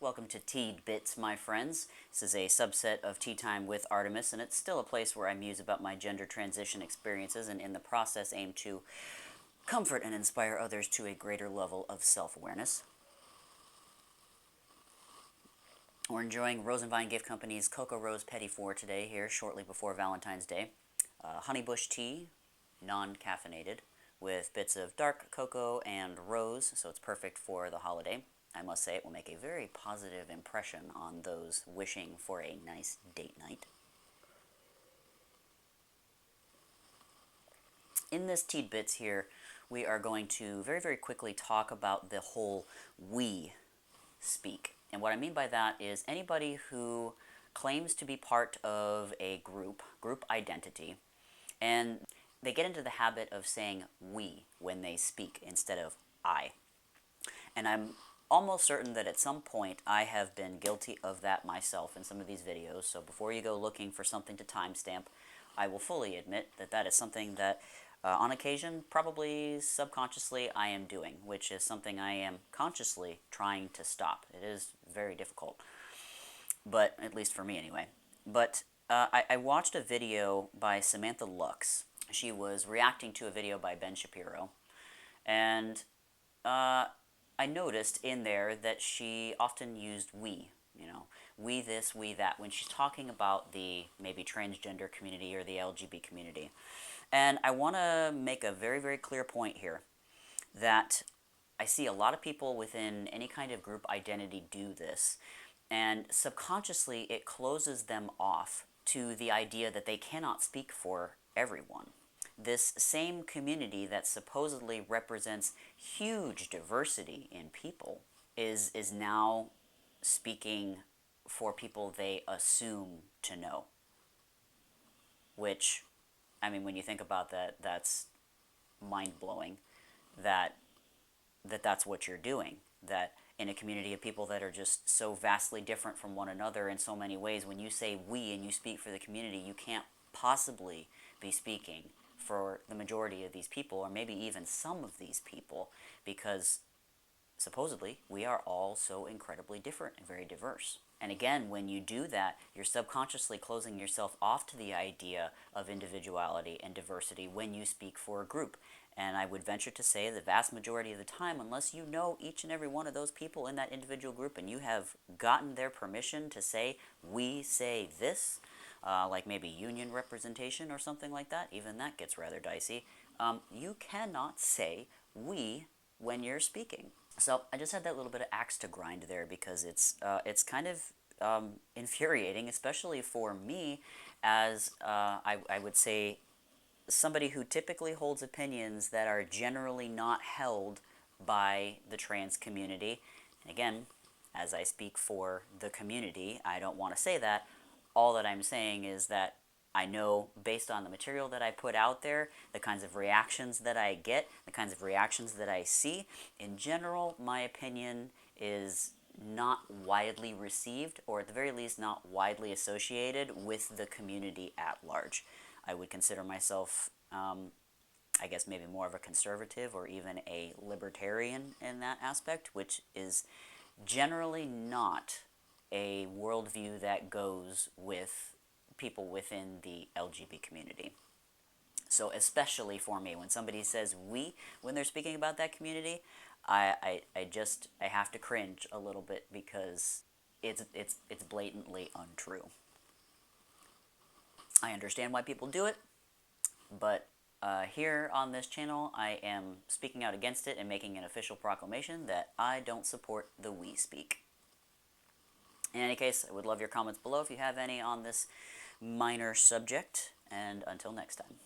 Welcome to T-dBits, my friends. This is a subset of Tea Time with Artemis, and it's still a place where I muse about my gender transition experiences and in the process aim to comfort and inspire others to a greater level of self-awareness. We're enjoying Rosenvine Gift Company's Cocoa Rose Petit Four today here, shortly before Valentine's Day. Honeybush tea, non-caffeinated, with bits of dark cocoa and rose, so it's perfect for the holiday. I must say it will make a very positive impression on those wishing for a nice date night. In this T-dBits here, we are going to very, very quickly talk about the whole we speak. And what I mean by that is anybody who claims to be part of a group identity, and they get into the habit of saying we when they speak instead of I. And I'm almost certain that at some point I have been guilty of that myself in some of these videos, so before you go looking for something to timestamp, I will fully admit that that is something that on occasion, probably subconsciously, I am doing, which is something I am consciously trying to stop. It is very difficult, but at least for me anyway. But I watched a video by Samantha Lux. She was reacting to a video by Ben Shapiro, and I noticed in there that she often used we, we this, we that, when she's talking about the maybe transgender community or the LGBT community. And I want to make a very, very clear point here that I see a lot of people within any kind of group identity do this, and subconsciously it closes them off to the idea that they cannot speak for everyone. This same community that supposedly represents huge diversity in people is now speaking for people they assume to know. Which, I mean, when you think about that, that's mind-blowing that's what you're doing. That in a community of people that are just so vastly different from one another in so many ways, when you say we and you speak for the community, you can't possibly be speaking for the majority of these people, or maybe even some of these people, because supposedly we are all so incredibly different and very diverse. And again, when you do that, you're subconsciously closing yourself off to the idea of individuality and diversity when you speak for a group. And I would venture to say the vast majority of the time, unless you know each and every one of those people in that individual group and you have gotten their permission to say, we say this, like maybe union representation or something like that, even that gets rather dicey, you cannot say we when you're speaking. So I just had that little bit of axe to grind there because it's kind of infuriating, especially for me as I would say somebody who typically holds opinions that are generally not held by the trans community. And again, as I speak for the community, I don't want to say that. All that I'm saying is that I know, based on the material that I put out there, the kinds of reactions that I get, the kinds of reactions that I see, in general, my opinion is not widely received, or at the very least not widely associated with the community at large. I would consider myself, I guess maybe more of a conservative or even a libertarian in that aspect, which is generally not a worldview that goes with people within the LGBT community. So especially for me, when somebody says we when they're speaking about that community, I have to cringe a little bit because it's blatantly untrue. I understand why people do it, but here on this channel I am speaking out against it and making an official proclamation that I don't support the we speak. In any case, I would love your comments below if you have any on this minor subject, and until next time.